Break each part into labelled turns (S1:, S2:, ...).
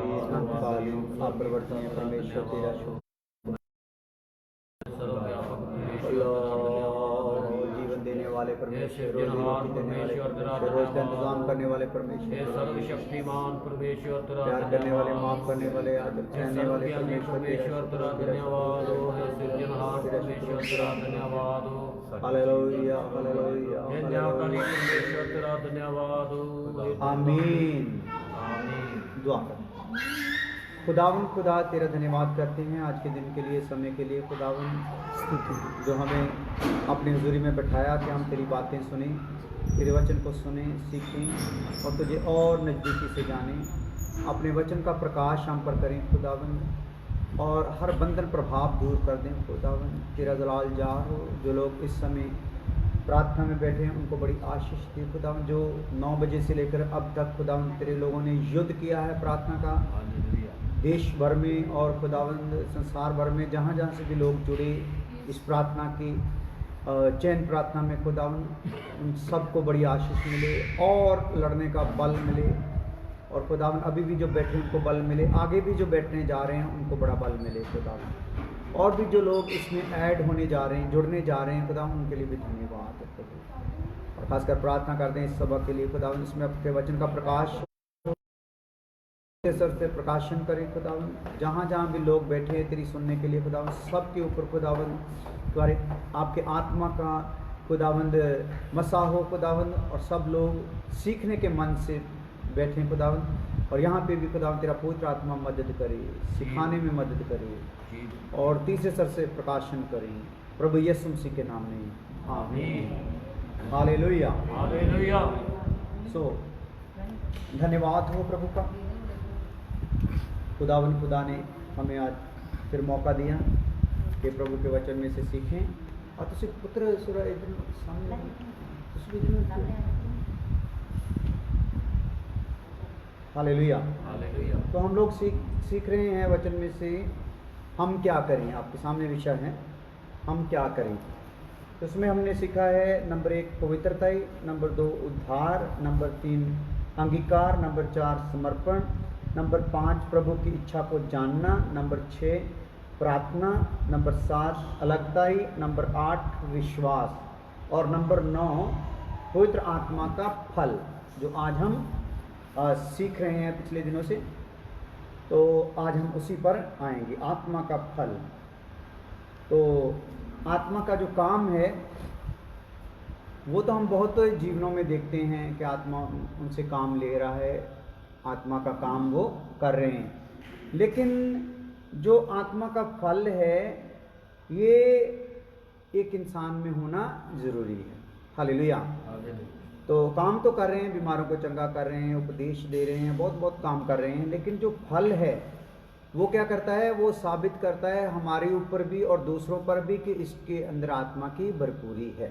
S1: वीर अनंतकालीन अपरिवर्तनीय परमेश्वर तेरा शुभ जीवन देने वाले परमेश्वर, रोजी देने वाले परमेश्वर, रोज का इंतजाम करने वाले परमेश्वर,
S2: सर्वशक्तिमान परमेश्वर तेरा
S1: प्यार करने वाले, माफ करने वाले, आदर सहने वाले
S2: परमेश्वर तेरा धन्यवाद हो, हे सृजनहार परमेश्वर तेरा धन्यवाद हो,
S1: हालेलुया हालेलुया
S2: हे न्यायकारी परमेश्वर तेरा धन्यवाद हो।
S1: आमीन।
S2: आमीन।
S1: दुआ कर। खुदावन खुदा तेरा धन्यवाद करते हैं आज के दिन के लिए, समय के लिए खुदावन, जो हमें अपनी हुजूरी में बैठाया कि हम तेरी बातें सुने, तेरे वचन को सुने, सीखें और तुझे और नज़दीकी से जानें। अपने वचन का प्रकाश हम पर करें खुदावन, और हर बंधन प्रभाव दूर कर दें खुदावन। तेरा जलाल जार हो। जो लोग इस समय प्रार्थना में बैठे हैं उनको बड़ी आशीष दी खुदावन। जो 9 बजे से लेकर अब तक खुदावन तेरे लोगों ने युद्ध किया है प्रार्थना का, देश भर में और खुदावंद संसार भर में जहाँ जहाँ से भी लोग जुड़े इस प्रार्थना की चैन प्रार्थना में खुदावंद, उन सबको बड़ी आशीष मिले और लड़ने का बल मिले। और खुदावंद अभी भी जो बैठे हैं उनको बल मिले, आगे भी जो बैठने जा रहे हैं उनको बड़ा बल मिले खुदावंद। और भी जो लोग इसमें ऐड होने जा रहे हैं, जुड़ने जा रहे हैं खुदावंद, उनके लिए भी धन्यवाद है खुदा। और खासकर प्रार्थना करते हैं इस सभा के लिए खुदावंद, इसमें आपके वचन का प्रकाश सर से प्रकाशन करें खुदावन। जहाँ जहाँ भी लोग बैठे हैं तेरी सुनने के लिए खुदावन, सबके ऊपर खुदावन तुम्हारे आपके आत्मा का खुदावंद मसा हो खुदावन, और सब लोग सीखने के मन से बैठे खुदावन। और यहाँ पे भी खुदावन तेरा पवित्र आत्मा मदद करे, सिखाने में मदद करे और तीसरे सर से प्रकाशन करें प्रभु यीशु मसीह के नाम में आमीन। Hallelujah
S2: hallelujah.
S1: सो धन्यवाद हो प्रभु का। खुदावन खुदा ने हमें आज फिर मौका दिया कि प्रभु के वचन में से सीखें। और तुझे पुत्र सुरा एकदम सामने हालेलुया। तो हम लोग सीख रहे हैं वचन में से हम क्या करें। आपके सामने विषय है हम क्या करें। तो उसमें हमने सीखा है नंबर 1 पवित्रता, नंबर 2 उद्धार, नंबर 3 अंगीकार, नंबर 4 समर्पण, नंबर 5 प्रभु की इच्छा को जानना, नंबर 6 प्रार्थना, नंबर 7 अलगताई, नंबर 8 विश्वास और नंबर 9 पवित्र आत्मा का फल, जो आज हम सीख रहे हैं पिछले दिनों से। तो आज हम उसी पर आएंगे, आत्मा का फल। तो आत्मा का जो काम है वो तो हम बहुत जीवनों में देखते हैं कि आत्मा उनसे काम ले रहा है, आत्मा का काम वो कर रहे हैं। लेकिन जो आत्मा का फल है ये एक इंसान में होना ज़रूरी है। हालेलुया। तो काम तो कर रहे हैं, बीमारों को चंगा कर रहे हैं, उपदेश दे रहे हैं, बहुत बहुत काम कर रहे हैं, लेकिन जो फल है वो क्या करता है, वो साबित करता है हमारे ऊपर भी और दूसरों पर भी कि इसके अंदर आत्मा की भरपूरी है।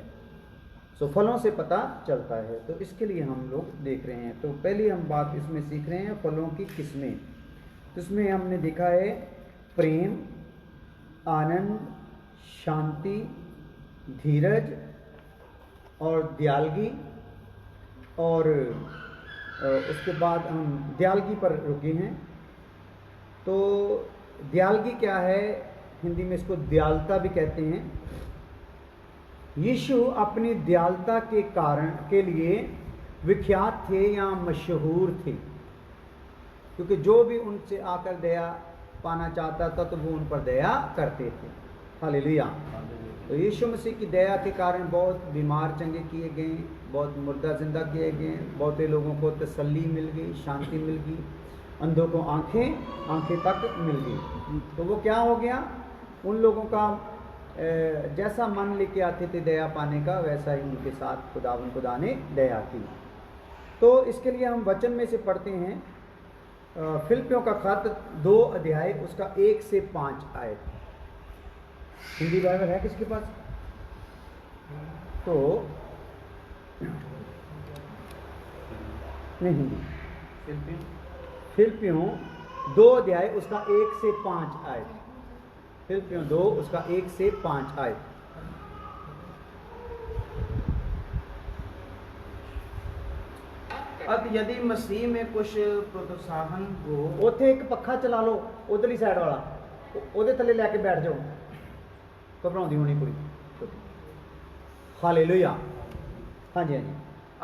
S1: सो फलों से पता चलता है। तो इसके लिए हम लोग देख रहे हैं। तो पहली हम बात इसमें सीख रहे हैं फलों की किस्में। तो इसमें हमने देखा है प्रेम, आनंद, शांति, धीरज और दयालगी। और उसके बाद हम दयालगी पर रुके हैं। तो दयालगी क्या है, हिंदी में इसको दयालता भी कहते हैं। यीशु अपनी दयालता के कारण के लिए विख्यात थे या मशहूर थे, क्योंकि जो भी उनसे आकर दया पाना चाहता था तो वो उन पर दया करते थे। हालेलुया। तो यीशु मसीह की दया के कारण बहुत बीमार चंगे किए गए, बहुत मुर्दा जिंदा किए गए, बहुत लोगों को तसल्ली मिल गई, शांति मिल गई, अंधों को आंखें तक मिल गई। तो वो क्या हो गया, उन लोगों का जैसा मन लेके आते थे दया पाने का, वैसा ही उनके साथ खुदा ने दया की। तो इसके लिए हम वचन में से पढ़ते हैं फिलिप्पियों का खत 2 अध्याय उसका 1 से 5 आयत। हिंदी बाइबल है किसके पास? तो नहीं, फिलिप्पियों 2 अध्याय उसका 1 से 5 आयत। फिलिप्पियों 2 उसका 1 से 5 आयत।
S3: अत यदि मसीह में कुछ प्रोत्साहन हो,
S1: ਉੱਥੇ ਇੱਕ ਪੱਖਾ ਚਲਾ ਲਓ ਉਧਰਲੀ ਸਾਈਡ ਵਾਲਾ, ਉਹਦੇ ਥੱਲੇ ਲੈ ਕੇ ਬੈਠ ਜਾਓ, ਘਬਰਾਉਂਦੀ ਹੋਣੀ ਕੁੜੀ। ਹਾਲੇਲੂਇਆ। ਹਾਂਜੀ ਹਾਂਜੀ।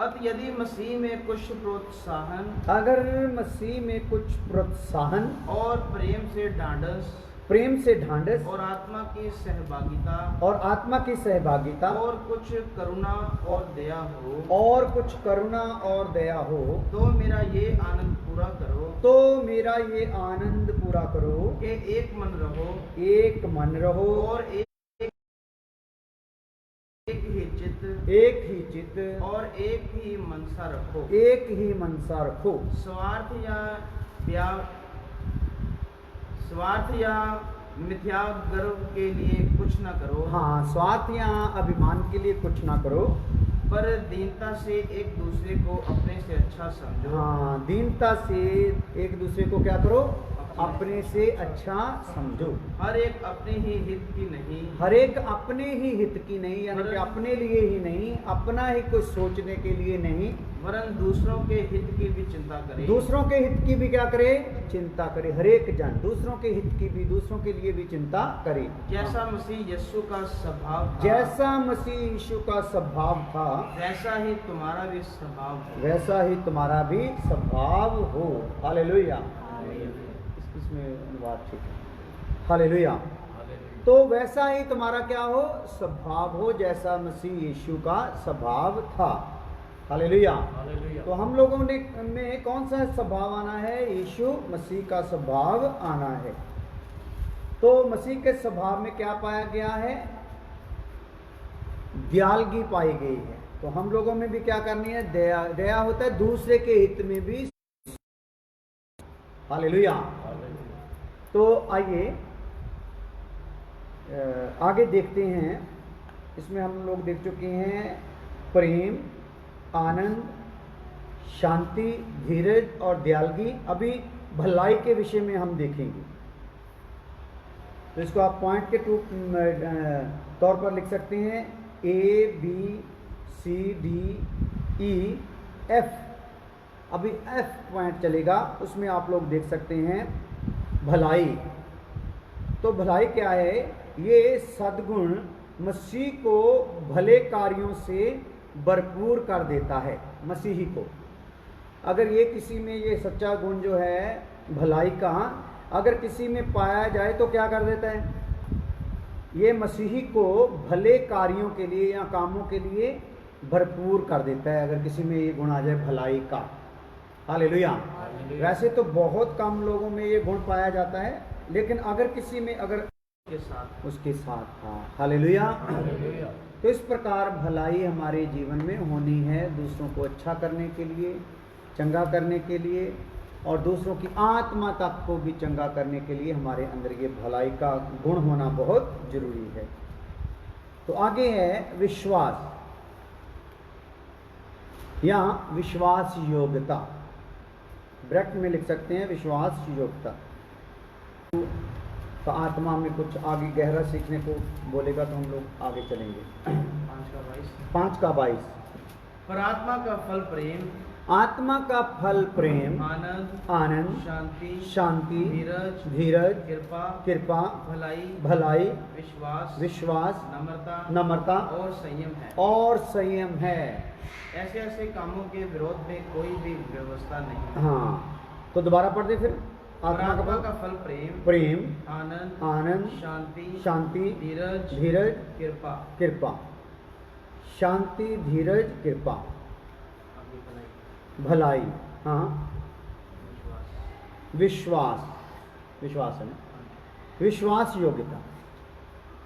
S3: अत यदि मसीह में कुछ प्रोत्साहन
S1: अगर मसीह में कुछ प्रोत्साहन
S3: और प्रेम से ढांढस
S1: प्रेम से ढांढस
S3: और आत्मा की सहभागिता
S1: और आत्मा की सहभागिता
S3: और कुछ करुणा और दया हो,
S1: और कुछ करुणा और दया हो,
S3: तो मेरा ये आनंद पूरा करो
S1: तो मेरा ये आनंद पूरा करो
S3: कि एक मन रहो
S1: एक मन रहो
S3: और एक ही चित्त
S1: एक ही चित्त
S3: और एक ही मनसा रखो।
S1: एक ही मनसा रखो।
S3: स्वार्थ या मिथ्या गर्व के लिए कुछ न करो।
S1: हाँ, स्वार्थ या अभिमान के लिए कुछ ना करो,
S3: पर दीनता से एक दूसरे को अपने से अच्छा समझो।
S1: हाँ, दीनता से एक दूसरे को क्या करो, अपने से अच्छा समझो।
S3: हर एक अपने ही हित की नहीं,
S1: हर एक अपने ही हित की नहीं, यानी कि अपने लिए ही नहीं, अपना ही कुछ सोचने के लिए नहीं,
S3: वरन दूसरों के हित की भी चिंता करे।
S1: दूसरों के हित की भी क्या करे, चिंता करे। हर एक जन दूसरों के हित की भी, दूसरों के लिए भी चिंता करे।
S3: जैसा मसीह यीशु का स्वभाव था,
S1: जैसा मसीह यीशु का स्वभाव था,
S3: वैसा ही तुम्हारा भी स्वभाव हो।
S1: वैसा ही तुम्हारा भी स्वभाव हो। हालेलुया। इसमें अनुवाद ठीक है। हालेलुया। तो वैसा ही तुम्हारा क्या हो, स्वभाव हो, जैसा मसीह यीशु का स्वभाव था। हालेलुया। तो हम लोगों ने में कौन सा स्वभाव आना है, यीशु मसीह का स्वभाव आना है। तो मसीह के स्वभाव में क्या पाया गया है, दयालगी पाई गई है। तो हम लोगों में भी क्या करनी है, दया। दया होता है दूसरे के हित में भी। हालेलुया। तो आइए आगे देखते हैं। इसमें हम लोग देख चुके हैं प्रेम, आनंद, शांति, धीरज और दयालगी। अभी भलाई के विषय में हम देखेंगे। तो इसको आप पॉइंट के तौर पर लिख सकते हैं, A, B, C, D, E, F। अभी F पॉइंट चलेगा, उसमें आप लोग देख सकते हैं भलाई। तो भलाई क्या है, ये सद्गुण मसीह को भले कार्यों से भरपूर कर देता है। मसीही को अगर ये किसी में ये सच्चा गुण जो है भलाई का अगर किसी में पाया जाए तो क्या कर देता है, ये मसीही को भले कार्यों के लिए या कामों के लिए भरपूर कर देता है। अगर किसी में ये गुण आ जाए भलाई का। हालेलुया। वैसे तो बहुत कम लोगों में ये गुण पाया जाता है, लेकिन अगर किसी में अगर उसके साथ था। हालेलुया। तो इस प्रकार भलाई हमारे जीवन में होनी है, दूसरों को अच्छा करने के लिए, चंगा करने के लिए, और दूसरों की आत्मा तक को भी चंगा करने के लिए हमारे अंदर ये भलाई का गुण होना बहुत जरूरी है। तो आगे है विश्वास या विश्वास योग्यता। ब्रैकेट में लिख सकते हैं विश्वास योग्यता। तो आत्मा में कुछ आगे गहरा सीखने को बोलेगा तो हम लोग आगे चलेंगे। 5:22
S3: पर आत्मा का फल प्रेम,
S1: आत्मा का फल प्रेम,
S3: आनंद,
S1: आनंद,
S3: शांति,
S1: शांति,
S3: धीरज,
S1: धीरज,
S3: कृपा,
S1: कृपा,
S3: भलाई,
S1: भलाई,
S3: विश्वास,
S1: विश्वास,
S3: नम्रता,
S1: नम्रता
S3: और संयम है।
S1: और संयम है।
S3: ऐसे ऐसे कामों के विरोध में कोई भी व्यवस्था नहीं।
S1: हाँ, तो दोबारा पढ़ दे फिर।
S3: आत्मा का फल प्रेम,
S1: प्रेम,
S3: आनंद,
S1: आनंद,
S3: शांति,
S1: शांति,
S3: धीरज,
S1: धीरज,
S3: कृपा,
S1: कृपा। शांति, धीरज, कृपा, भलाई, हाँ, विश्वास, विश्वास है ना, विश्वास योग्यता।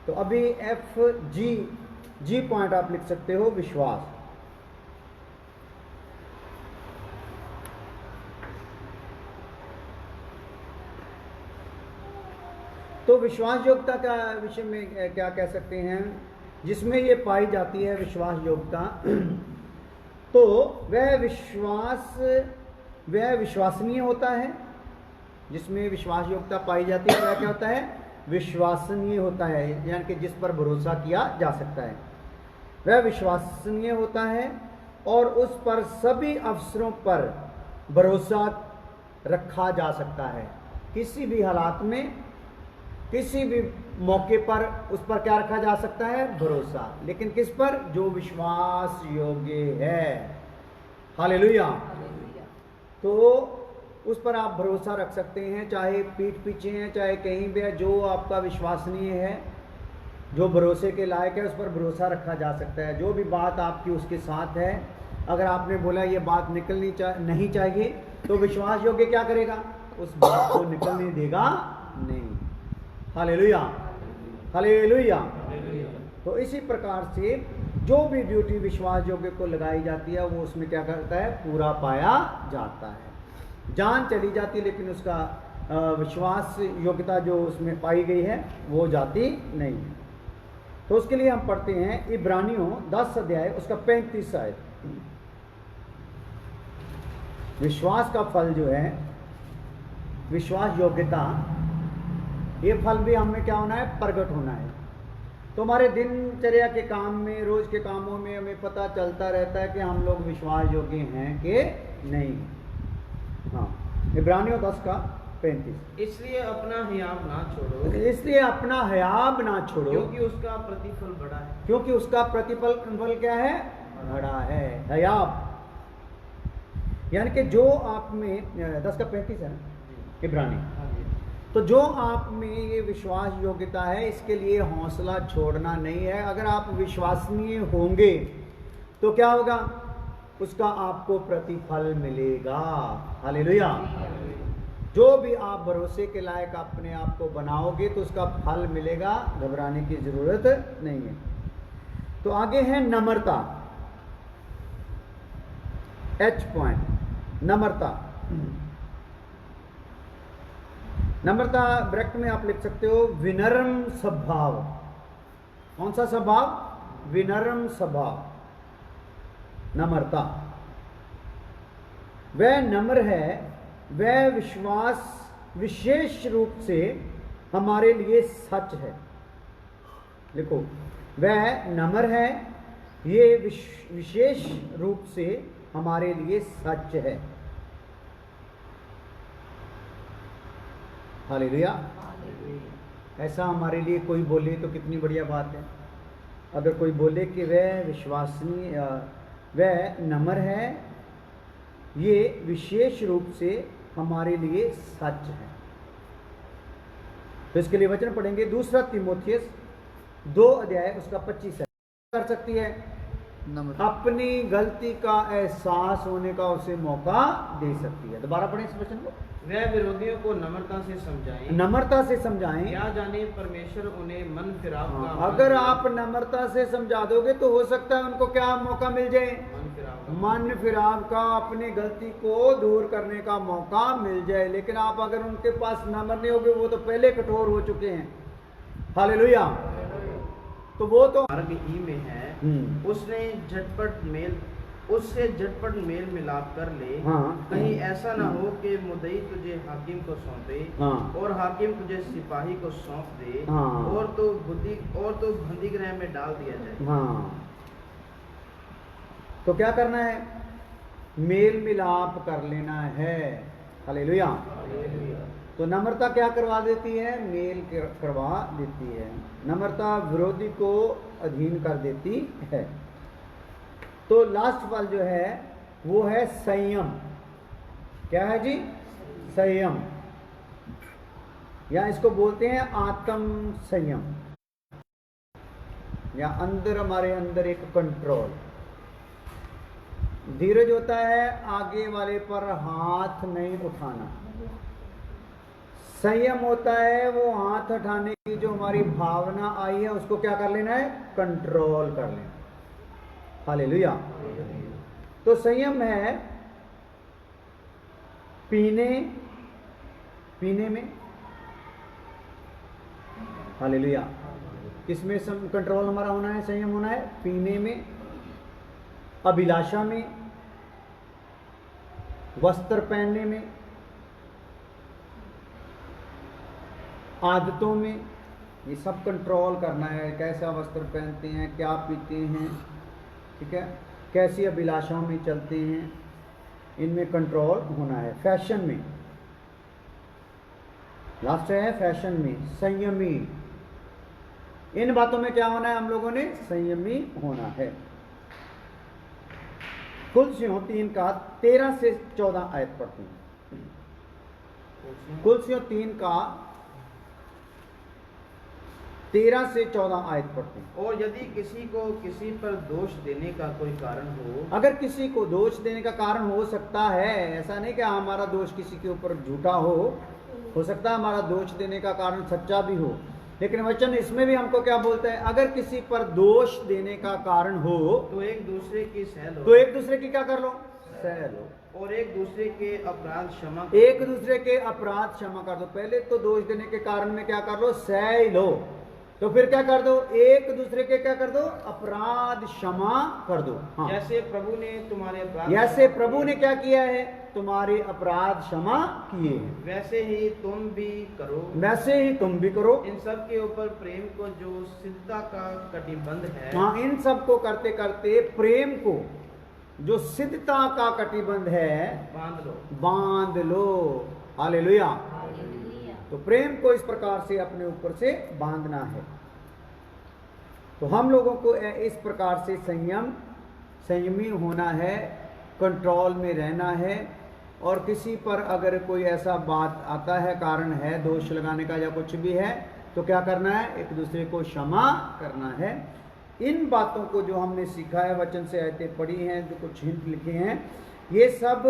S1: तो अभी जी पॉइंट आप लिख सकते हो, विश्वास। तो विश्वास योग्यता का विषय में क्या कह सकते हैं, जिसमें ये पाई जाती है विश्वास योग्यता, तो वह विश्वसनीय होता है। जिसमें विश्वास योग्यता पाई जाती है वह क्या होता है, विश्वसनीय होता है, यानी कि जिस पर भरोसा किया जा सकता है। वह विश्वसनीय होता है और उस पर सभी अवसरों पर भरोसा रखा जा सकता है। किसी भी हालात में, किसी भी मौके पर उस पर क्या रखा जा सकता है? भरोसा। लेकिन किस पर? जो विश्वास योग्य है। हालेलुया। तो उस पर आप भरोसा रख सकते हैं, चाहे पीठ पीछे है, चाहे कहीं भी है। जो आपका विश्वसनीय है, जो भरोसे के लायक है, उस पर भरोसा रखा जा सकता है। जो भी बात आपकी उसके साथ है, अगर आपने बोला ये बात निकलनी नहीं चाहिए, तो विश्वास योग्य क्या करेगा? उस बात को निकलने देगा नहीं। Hallelujah, hallelujah. तो इसी प्रकार से जो भी ड्यूटी विश्वास योग्य को लगाई जाती है, वो उसमें क्या करता है? पूरा पाया जाता है। जान चली जाती है, लेकिन उसका विश्वास योग्यता जो उसमें पाई गई है वो जाती नहीं है। तो उसके लिए हम पढ़ते हैं इब्रानियों 10 अध्याय उसका 35 आयत। विश्वास का फल जो है, विश्वास योग्यता, ये फल भी हमें क्या होना है? प्रकट होना है। तो हमारे दिनचर्या के काम में, रोज के कामों में हमें पता चलता रहता है कि हम लोग विश्वास योग्य हैं कि नहीं। हाँ, इब्रानियों 10 का 35।
S3: इसलिए अपना हियाव ना छोड़ो,
S1: इसलिए अपना हयाब ना छोड़ो,
S3: क्योंकि उसका प्रतिफल बड़ा है।
S1: क्योंकि उसका प्रतिफल क्या है? बड़ा है। हयाब यानी कि जो आप में 10 का 35 है ना इब्रानी। तो जो आप में ये विश्वास योग्यता है, इसके लिए हौसला छोड़ना नहीं है। अगर आप विश्वसनीय होंगे तो क्या होगा? उसका आपको प्रतिफल मिलेगा। हालेलुया। जो भी आप भरोसे के लायक अपने आप को बनाओगे तो उसका फल मिलेगा, घबराने की जरूरत नहीं है। तो आगे है नम्रता। एच पॉइंट, नम्रता। नम्रता ब्रैकेट में आप लिख सकते हो विनम्र स्वभाव। कौन सा स्वभाव? विनम्र स्वभाव, नम्रता। वह नम्र है, वह विश्वास विशेष रूप से हमारे लिए सच है। देखो, वह नम्र है, ये विशेष रूप से हमारे लिए सच है। हालेलुया। ऐसा हमारे लिए कोई बोले तो कितनी बढ़िया बात है। अगर कोई बोले कि वह विश्वसनीय, वह नम्र है, ये विशेष रूप से हमारे लिए सच है। तो इसके लिए वचन पढ़ेंगे 2 तीमुथियुस 2 अध्याय उसका 25 है। कर सकती है अपनी गलती का एहसास होने का उसे मौका दे सकती है। दोबारा पढ़ें इस वचन को।
S3: वह विरोधियों को नम्रता से समझाएं,
S1: नम्रता से समझाएं।
S3: क्या जाने परमेश्वर उन्हें मन फिराव का
S1: अगर आप नम्रता से समझा दोगे तो हो सकता है उनको क्या मौका मिल जाए? मन फिराव का, अपनी गलती को दूर करने का मौका मिल जाए। लेकिन आप अगर उनके पास नम्र नहीं होगे, वो तो पहले कठोर हो चुके हैं। हालेलुया। तो वो तो
S3: मार्ग ही में है, उससे झटपट मेल मिलाप कर ले।
S1: हाँ।
S3: कहीं ऐसा ना हो कि मुद्दई तुझे हाकिम को सौंपे,
S1: हाँ।
S3: और हाकिम तुझे सिपाही को सौंप दे,
S1: हाँ।
S3: और तो बंदीगृह में डाल दिया जाए।
S1: हाँ। तो क्या करना है? मेल मिलाप कर लेना है। हालेलुया। तो नम्रता क्या करवा देती है? मेल करवा देती है। नम्रता विरोधी को अधीन कर देती है। तो लास्ट फल जो है वो है संयम। क्या है जी? संयम, या इसको बोलते हैं आत्म संयम, या अंदर हमारे अंदर एक कंट्रोल। धीरज होता है आगे वाले पर हाथ नहीं उठाना। संयम होता है वो हाथ उठाने की जो हमारी भावना आई है उसको क्या कर लेना है? कंट्रोल कर लेना। हालेलुया। तो संयम है पीने में। हालेलुया। किसमें कंट्रोल हमारा होना है? संयम होना है पीने में, अभिलाषा में, वस्त्र पहनने में, आदतों में। ये सब कंट्रोल करना है। कैसा वस्त्र पहनते हैं, क्या पीते हैं, ठीक है। कैसी अभिलाषाओं में चलते हैं, इनमें कंट्रोल होना है। फैशन में, लास्ट है फैशन में, संयमी। इन बातों में क्या होना है हम लोगों ने? संयमी होना है। कुलसियों 3 का 13 से 14 आयत पढ़ते हैं। कुलसियों 3 का 13 से 14 आयत पढ़ते हैं।
S3: और यदि किसी को किसी पर दोष देने का कोई कारण हो,
S1: अगर किसी को दोष देने का कारण हो सकता है, ऐसा नहीं कि हमारा दोष किसी के ऊपर झूठा हो सकता है हमारा दोष देने का कारण सच्चा भी हो, लेकिन वचन इसमें भी हमको क्या बोलता है? अगर किसी पर दोष देने का कारण हो
S3: तो एक दूसरे की सह लो,
S1: तो एक दूसरे की क्या कर लो? सह लो।
S3: और एक दूसरे के अपराध क्षमा करो।
S1: एक दूसरे के अपराध क्षमा कर दो। पहले तो दोष देने के कारण में क्या कर लो? सह लो। तो फिर क्या कर दो? एक दूसरे के क्या कर दो? अपराध क्षमा कर दो। हाँ।
S3: जैसे प्रभु ने तुम्हारे अपराध,
S1: जैसे प्रभु ने क्या किया है? तुम्हारे अपराध क्षमा किए हैं,
S3: वैसे ही तुम भी करो।
S1: वैसे ही तुम भी करो।
S3: इन सब के ऊपर प्रेम को जो सिद्धता का कटिबंध है,
S1: हाँ, इन सब को करते करते प्रेम को जो सिद्धता का कटिबंध है बांध लो। हालेलुया। तो प्रेम को इस प्रकार से अपने ऊपर से बांधना है। तो हम लोगों को इस प्रकार से संयमी होना है, कंट्रोल में रहना है। और किसी पर अगर कोई ऐसा बात आता है, कारण है दोष लगाने का या कुछ भी है, तो क्या करना है? एक दूसरे को क्षमा करना है। इन बातों को जो हमने सीखा है, वचन से आयतें पढ़ी हैं, जो कुछ हिंट लिखे हैं, ये सब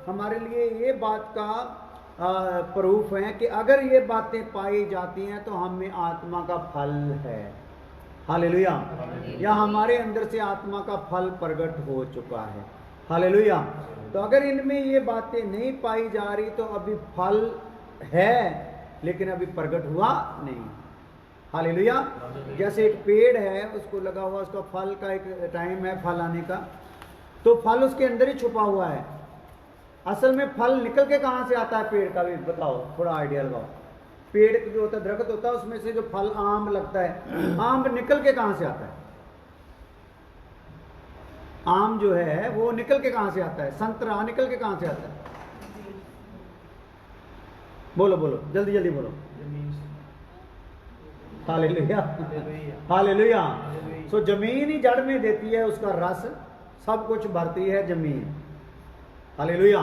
S1: हमारे लिए ये बात का प्रूफ है कि अगर ये बातें पाई जाती हैं तो हमें आत्मा का फल है। हालेलुया। या हमारे अंदर से आत्मा का फल प्रकट हो चुका है। हालेलुया। तो अगर इनमें ये बातें नहीं पाई जा रही तो अभी फल है लेकिन अभी प्रकट हुआ नहीं। हालेलुया। जैसे एक पेड़ है, उसको लगा हुआ, उसका फल का एक टाइम है फल आने का, तो फल उसके अंदर ही छुपा हुआ है। असल में फल निकल के कहां से आता है पेड़ का भी बताओ, थोड़ा आइडिया लगाओ। पेड़ जो होता है, दरख्त होता है, उसमें से जो फल आम लगता है, आम निकल के कहां से आता है? आम जो है वो निकल के कहां से आता है? संतरा निकल के कहां से आता है? बोलो बोलो, जल्दी जल्दी बोलो। हालेलुया। हालेलुया। सो जमीन ही जड़ में देती है उसका रस, सब कुछ भरती है जमीन। हालेलुया।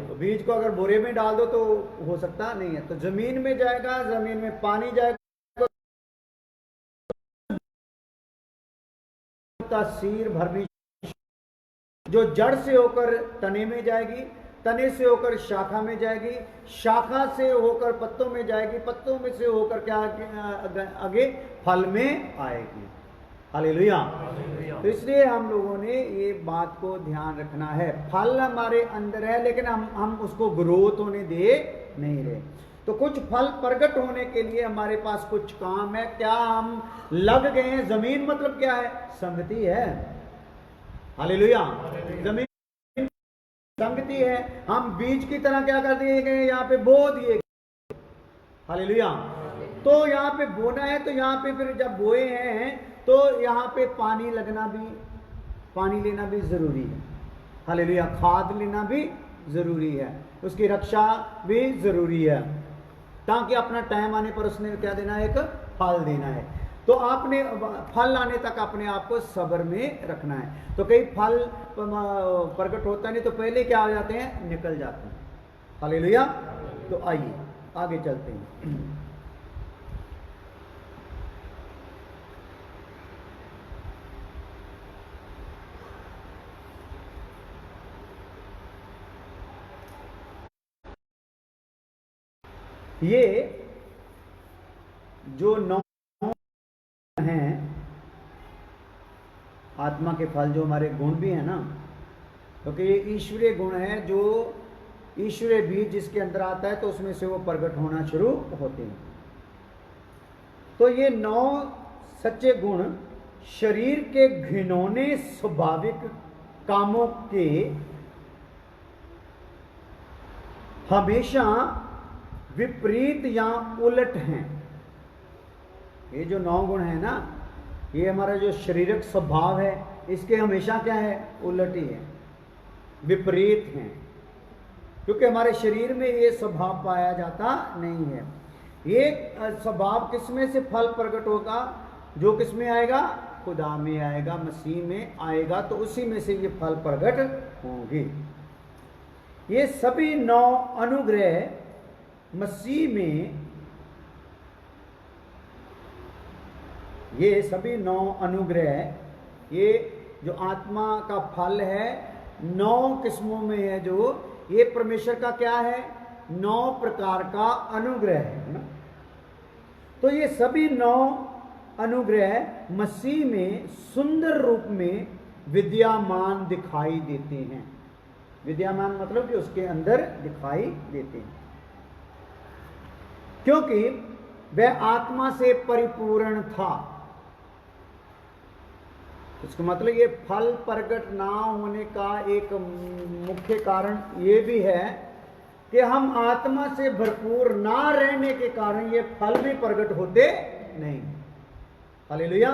S1: तो बीज को अगर बोरे में डाल दो तो हो सकता नहीं है, तो जमीन में जाएगा, जमीन में पानी जाएगा, सीर भरनी, जो जड़ से होकर तने में जाएगी, तने से होकर शाखा में जाएगी, शाखा से होकर पत्तों में जाएगी, पत्तों में से होकर क्या आगे फल में आएगी। हालेलुया। तो इसलिए हम लोगों ने ये बात को ध्यान रखना है। फल हमारे अंदर है लेकिन हम उसको ग्रोथ होने दे नहीं रहे। तो कुछ फल प्रकट होने के लिए हमारे पास कुछ काम है। क्या हम लग गए हैं? जमीन मतलब क्या है? संगति है। हालेलुया। जमीन संगति है। हम बीज की तरह क्या कर दिए गए? यहाँ पे बो दिए गए। हालेलुया। तो यहाँ पे बोना है, तो यहाँ पे फिर जब बोए हैं तो यहाँ पे पानी लगना भी, पानी लेना भी जरूरी है। हालेलुया। खाद लेना भी जरूरी है, उसकी रक्षा भी जरूरी है, ताकि अपना टाइम आने पर उसने क्या देना है? एक फल देना है। तो आपने फल आने तक अपने आप को सब्र में रखना है। तो कई फल प्रकट होता नहीं तो पहले क्या हो जाते हैं? निकल जाते हैं। हालेलुया। तो आइए आगे चलते हैं। ये जो 9 हैं आत्मा के फल, जो हमारे गुण भी हैं ना, क्योंकि ये ईश्वरीय गुण है, जो ईश्वरीय बीज जिसके अंदर आता है तो उसमें से वो प्रकट होना शुरू होते हैं। तो ये 9 सच्चे गुण शरीर के घिनौने स्वाभाविक कामों के हमेशा विपरीत या उलट हैं। ये जो 9 गुण है ना, ये हमारा जो शारीरिक स्वभाव है, इसके हमेशा क्या है? उलट ही है, विपरीत हैं, क्योंकि हमारे शरीर में ये स्वभाव पाया जाता नहीं है। ये स्वभाव किसमें से फल प्रकट होगा? जो किसमें आएगा? खुदा में आएगा, मसीह में आएगा, तो उसी में से ये फल प्रकट होंगे। ये सभी 9 अनुग्रह मसीह में, ये सभी 9 अनुग्रह, ये जो आत्मा का फल है 9 किस्मों में है, जो ये परमेश्वर का क्या है? 9 प्रकार का अनुग्रह है ना। तो ये सभी 9 अनुग्रह मसीह में सुंदर रूप में विद्यमान दिखाई देते हैं। विद्यमान मतलब कि उसके अंदर दिखाई देते हैं, क्योंकि वह आत्मा से परिपूर्ण था। इसका मतलब ये फल प्रकट ना होने का एक मुख्य कारण ये भी है कि हम आत्मा से भरपूर ना रहने के कारण ये फल भी प्रकट होते नहीं। हालेलुया।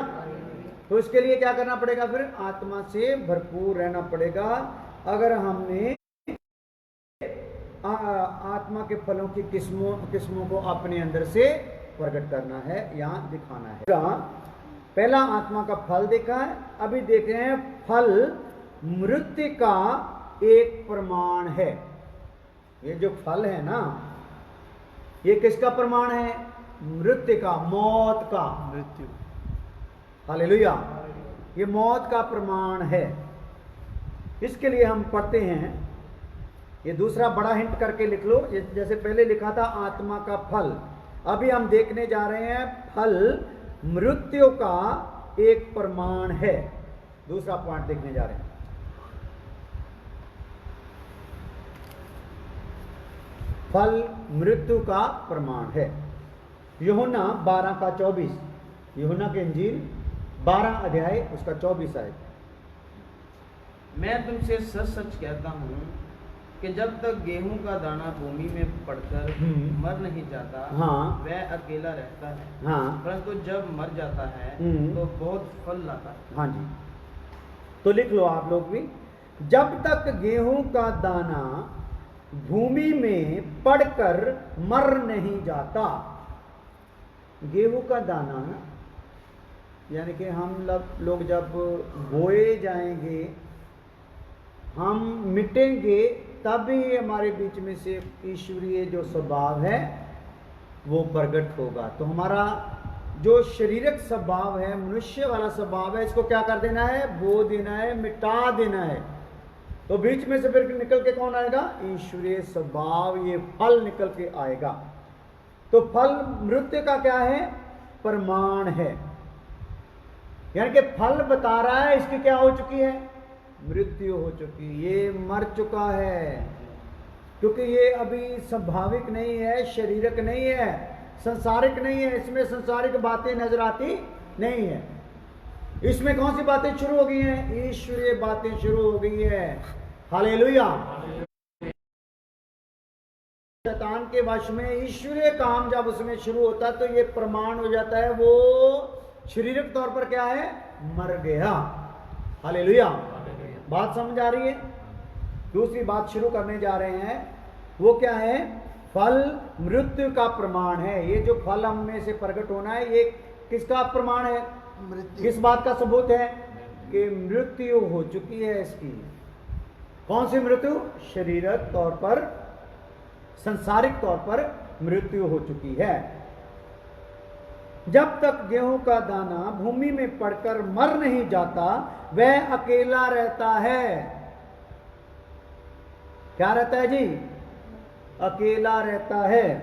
S1: तो इसके लिए क्या करना पड़ेगा? फिर आत्मा से भरपूर रहना पड़ेगा, अगर हमने आत्मा के फलों की किस्मों को अपने अंदर से प्रकट करना है या दिखाना है। पहला आत्मा का फल देखा है, अभी देख रहे हैं फल मृत्यु का एक प्रमाण है। ये जो फल है ना, ये किसका प्रमाण है? मृत्यु का, मौत का। मृत्यु, हालेलुया, ये मौत का प्रमाण है। इसके लिए हम पढ़ते हैं, ये दूसरा बड़ा हिंट करके लिख लो, जैसे पहले लिखा था आत्मा का फल, अभी हम देखने जा रहे हैं फल मृत्यु का एक प्रमाण है। दूसरा पॉइंट देखने जा रहे हैं। फल मृत्यु का प्रमाण है। यूहन्ना 12 का 24, यूहन्ना के इंजील 12 अध्याय उसका 24 आयत।
S3: मैं तुमसे सच सच कहता हूँ कि जब तक गेहूं का दाना भूमि में पड़कर मर नहीं जाता,
S1: हाँ,
S3: वह अकेला रहता है,
S1: हाँ,
S3: परंतु जब मर जाता है तो बहुत फल लाता है।
S1: हाँ जी, तो लिख लो आप लोग भी, जब तक गेहूं का दाना भूमि में पड़कर मर नहीं जाता। गेहूं का दाना यानी कि हम लोग जब बोए जाएंगे, हम मिटेंगे, तभी हमारे बीच में से ईश्वरीय जो स्वभाव है वो प्रकट होगा। तो हमारा जो शारीरिक स्वभाव है, मनुष्य वाला स्वभाव है, इसको क्या कर देना है? बो देना है, मिटा देना है। तो बीच में से फिर निकल के कौन आएगा? ईश्वरीय स्वभाव, ये फल निकल के आएगा। तो फल मृत्यु का क्या है? प्रमाण है, यानी कि फल बता रहा है इसकी क्या हो चुकी है? मृत्यु हो चुकी, ये मर चुका है, क्योंकि ये अभी स्वाभाविक नहीं है, शारीरिक नहीं है, संसारिक नहीं है, इसमें संसारिक बातें नजर आती नहीं है। इसमें कौन सी बातें शुरू हो गई हैं? ईश्वरीय बातें शुरू हो गई है। हालेलुया। शैतान के वश में ईश्वरीय काम जब उसमें शुरू होता है तो ये प्रमाण हो जाता है वो शारीरिक तौर पर क्या है? मर गया। हालेलुया। बात समझ आ रही है? दूसरी बात शुरू करने जा रहे हैं, वो क्या है? फल मृत्यु का प्रमाण है। ये जो फल हम में से प्रकट होना है, ये किसका प्रमाण है? मृत्यु। किस बात का सबूत है? कि मृत्यु हो चुकी है इसकी। कौन सी मृत्यु? शारीरिक तौर पर, संसारिक तौर पर मृत्यु हो चुकी है। जब तक गेहूं का दाना भूमि में पड़कर मर नहीं जाता, वह अकेला रहता है। क्या रहता है जी? अकेला रहता है।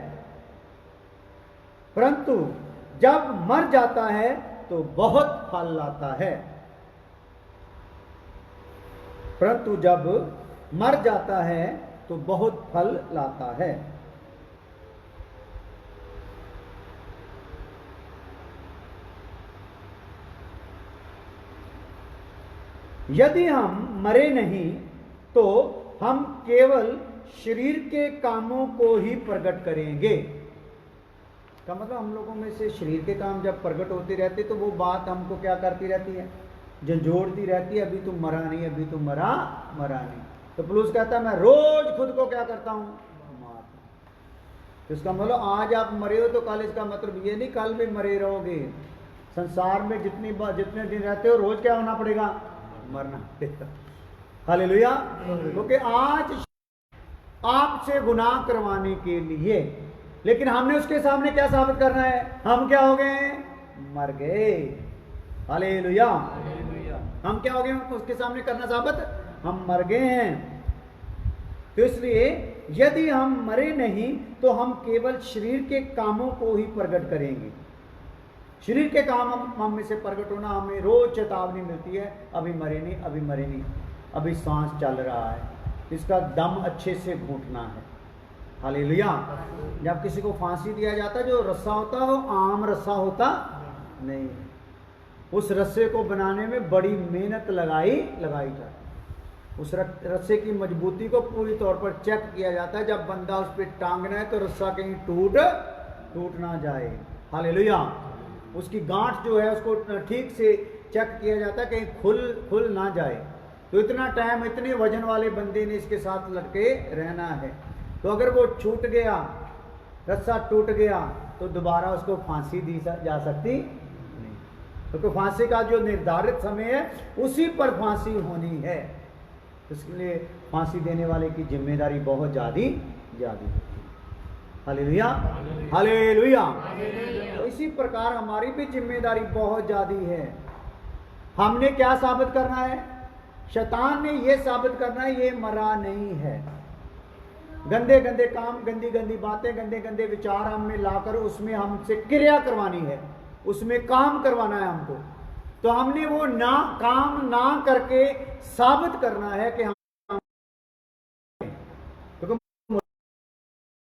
S1: परंतु जब मर जाता है तो बहुत फल लाता है। परंतु जब मर जाता है तो बहुत फल लाता है। यदि हम मरे नहीं तो हम केवल शरीर के कामों को ही प्रकट करेंगे। का मतलब हम लोगों में से शरीर के काम जब प्रकट होते रहते तो वो बात हमको क्या करती रहती है? झंझोड़ती रहती है, अभी तुम मरा नहीं, अभी तुम मरा नहीं। तो पुलुस कहता है मैं रोज खुद को क्या करता हूँ, मारता हूँ। तो इसका मतलब आज आप मरे हो तो कल इसका मतलब ये नहीं कल भी मरे रहोगे। संसार में जितने दिन रहते हो रोज क्या होना पड़ेगा, मरना पड़ेगा। हालेलुया। क्योंकि आज आपसे गुनाह करवाने के लिए, लेकिन हमने उसके सामने क्या साबित करना है, हम क्या हो गए, मर गए। हालेलुया। हम क्या हो गए, उसके सामने करना साबित, हम मर गए हैं। तो इसलिए यदि हम मरे नहीं तो हम केवल शरीर के कामों को ही प्रकट करेंगे। शरीर के काम हम में से प्रकट होना, हमें रोज चेतावनी मिलती है, अभी मरे नहीं, अभी मरे नहीं, अभी सांस चल रहा है, इसका दम अच्छे से घूंटना है। हालेलुया। जब किसी को फांसी दिया जाता है, जो रस्सा होता है वो आम रस्सा होता नहीं, उस रस्से को बनाने में बड़ी मेहनत लगाई जाती है। उस रस्से की मजबूती को पूरी तौर पर चेक किया जाता है। जब बंदा उस पर टांगना है तो रस्सा कहीं टूट ना जाए। हालेलुया। उसकी गांठ जो है उसको ठीक से चेक किया जाता है, कहीं खुल ना जाए। तो इतना टाइम इतने वजन वाले बंदे ने इसके साथ लटके रहना है। तो अगर वो छूट गया, रस्सा टूट गया, तो दोबारा उसको फांसी दी जा सकती नहीं। क्योंकि फांसी का जो निर्धारित समय है उसी पर फांसी होनी है। इसलिए फांसी देने वाले की जिम्मेदारी बहुत ज्यादा है। Hallelujah, hallelujah. तो इसी प्रकार हमारी भी जिम्मेदारी बहुत ज्यादा है। हमने क्या साबित करना है, शैतान ने यह साबित करना है ये मरा नहीं है। गंदे गंदे काम, गंदी गंदी बातें, गंदे गंदे विचार हम में लाकर उसमें हमसे क्रिया करवानी है, उसमें काम करवाना है हमको। तो हमने वो काम ना करके साबित करना है कि हम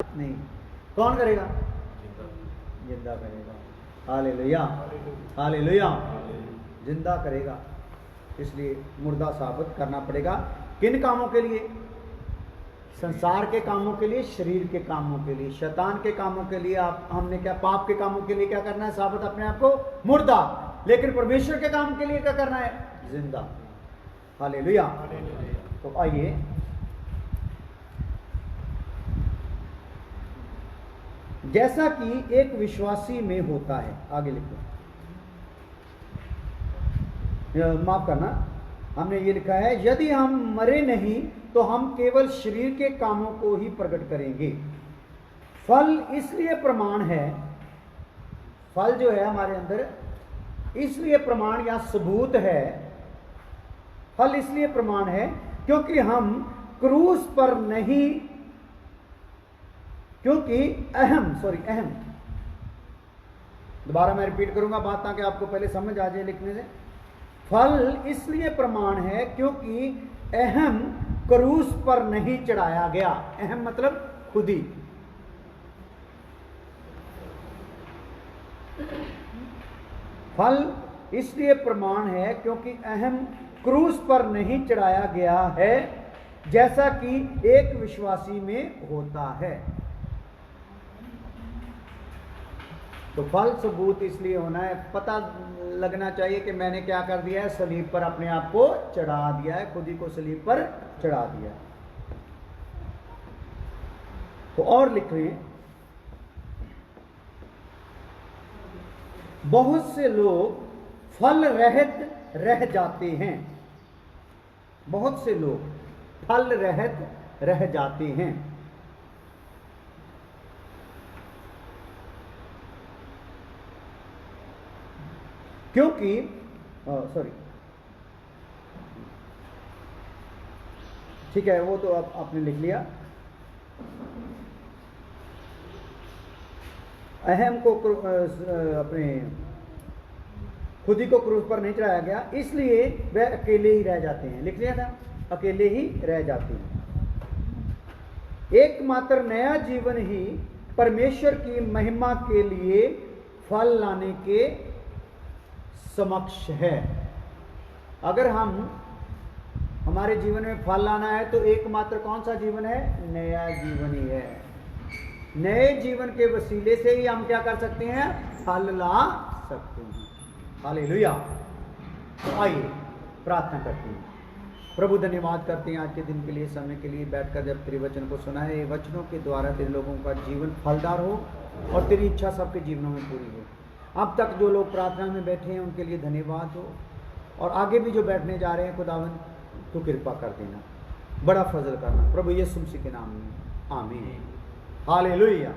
S1: नहीं। कौन करेगा, जिंदा करेगा। Hallelujah, hallelujah. जिंदा करेगा। इसलिए मुर्दा साबित करना पड़ेगा। किन कामों के लिए, संसार के कामों के लिए, शरीर के कामों के लिए, शैतान के कामों के लिए। हमने क्या, पाप के कामों के लिए क्या करना है, साबित अपने आप को मुर्दा। लेकिन परमेश्वर के काम के लिए क्या करना है, जिंदा। हालेलुया। तो आइए जैसा कि एक विश्वासी में होता है, आगे लिखो, माफ करना, हमने ये लिखा है यदि हम मरे नहीं तो हम केवल शरीर के कामों को ही प्रकट करेंगे। फल इसलिए प्रमाण है, फल जो है हमारे अंदर इसलिए प्रमाण या सबूत है, फल इसलिए प्रमाण है क्योंकि हम क्रूस पर नहीं, क्योंकि अहम दोबारा मैं रिपीट करूंगा बात ताकि आपको पहले समझ आ जाए लिखने से। फल इसलिए प्रमाण है क्योंकि अहम क्रूस पर नहीं चढ़ाया गया। अहम मतलब खुदी। फल इसलिए प्रमाण है क्योंकि अहम क्रूस पर नहीं चढ़ाया गया है, जैसा कि एक विश्वासी में होता है। तो फल सबूत इसलिए होना है, पता लगना चाहिए कि मैंने क्या कर दिया है, सलीब पर अपने आप को चढ़ा दिया है, खुद ही को सलीब पर चढ़ा दिया है। तो और लिख रहे हैं, बहुत से लोग फल रहित रह जाते हैं, बहुत से लोग फल रहित रह जाते हैं। क्योंकि ठीक है, वो तो आपने लिख लिया। अहम को अपने खुद ही को क्रूस पर नहीं चढ़ाया गया, इसलिए वे अकेले ही रह जाते हैं। लिख लिया था, अकेले ही रह जाते हैं। एकमात्र नया जीवन ही परमेश्वर की महिमा के लिए फल लाने के समक्ष है। अगर हमारे जीवन में फल लाना है तो एकमात्र कौन सा जीवन है, नया जीवन ही है। नए जीवन के वसीले से ही हम क्या कर सकते हैं, फल ला सकते हैं। हालेलुया। तो आइए प्रार्थना करते हैं। प्रभु धन्यवाद करते हैं आज के दिन के लिए, समय के लिए, बैठकर जब तेरे वचन को सुना है, वचनों के द्वारा तेरे लोगों का जीवन फलदार हो और तेरी इच्छा सबके जीवनों में पूरी हो। अब तक जो लोग प्रार्थना में बैठे हैं उनके लिए धन्यवाद हो, और आगे भी जो बैठने जा रहे हैं खुदावन तू कृपा कर देना, बड़ा फजल करना प्रभु यीशु मसीह के नाम में, आमीन। हालेलुया।